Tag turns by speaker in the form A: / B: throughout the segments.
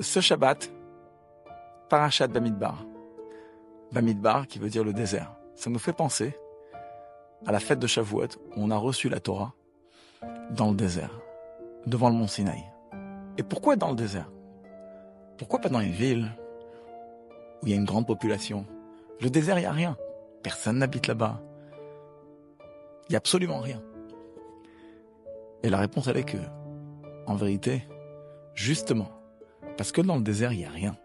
A: Ce Shabbat, Parashat Bamidbar. Bamidbar qui veut dire le désert. Ça nous fait penser à la fête de Shavuot où on a reçu la Torah dans le désert, devant le mont Sinaï. Et pourquoi dans le désert? Pourquoi pas dans une ville où il y a une grande population? Le désert, il n'y a rien. Personne n'habite là-bas. Il n'y a absolument rien. Et la réponse, elle est que, en vérité, justement, parce que dans le désert, il n'y a rien.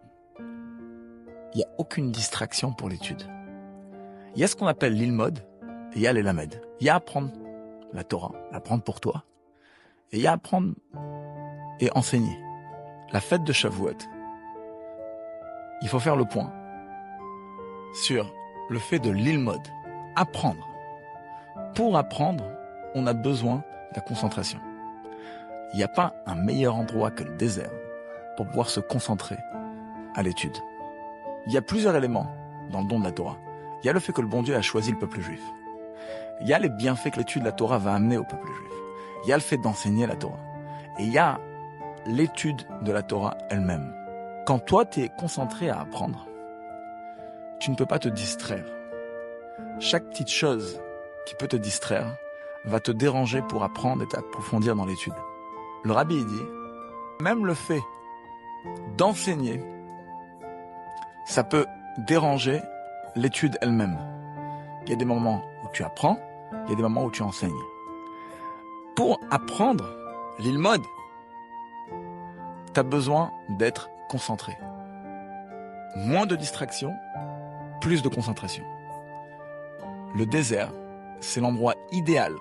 A: Il n'y a aucune distraction pour l'étude. Il y a ce qu'on appelle l'ilmod, et il y a les lamed. Il y a apprendre la Torah, apprendre pour toi, et il y a apprendre et enseigner. La fête de Shavuot, il faut faire le point sur le fait de l'ilmod, apprendre. Pour apprendre, on a besoin de la concentration. Il n'y a pas un meilleur endroit que le désert pour pouvoir se concentrer à l'étude. Il y a plusieurs éléments dans le don de la Torah. Il y a le fait que le bon Dieu a choisi le peuple juif. Il y a les bienfaits que l'étude de la Torah va amener au peuple juif. Il y a le fait d'enseigner la Torah. Et il y a l'étude de la Torah elle-même. Quand toi, tu es concentré à apprendre, tu ne peux pas te distraire. Chaque petite chose qui peut te distraire va te déranger pour apprendre et t'approfondir dans l'étude. Le rabbi il dit, même le fait d'enseigner, ça peut déranger l'étude elle-même. Il y a des moments où tu apprends, il y a des moments où tu enseignes. Pour apprendre l'ilmod, tu as besoin d'être concentré. Moins de distraction, plus de concentration. Le désert, c'est l'endroit idéal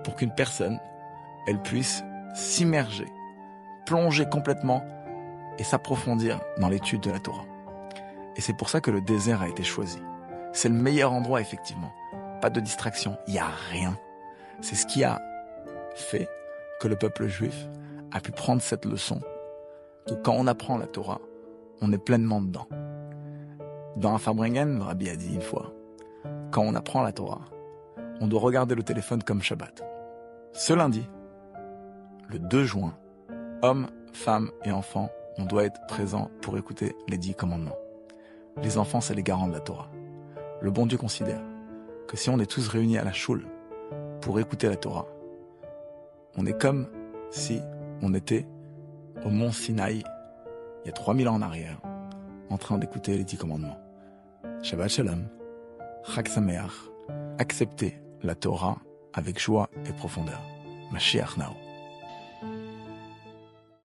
A: pour qu'une personne, elle puisse s'immerger, plonger complètement et s'approfondir dans l'étude de la Torah. Et c'est pour ça que le désert a été choisi. C'est le meilleur endroit, effectivement. Pas de distraction, il n'y a rien. C'est ce qui a fait que le peuple juif a pu prendre cette leçon, que quand on apprend la Torah, on est pleinement dedans. Dans un Farbrengen, le Rabbi a dit une fois, quand on apprend la Torah, on doit regarder le téléphone comme Shabbat. Ce lundi, le 2 juin, hommes, femmes et enfants, on doit être présents pour écouter les 10 commandements. Les enfants, c'est les garants de la Torah. Le bon Dieu considère que si on est tous réunis à la choule pour écouter la Torah, on est comme si on était au mont Sinaï, il y a 3000 ans en arrière, en train d'écouter les 10 commandements. Shabbat Shalom, Chag Sameach, acceptez la Torah avec joie et profondeur. Mashiach Now.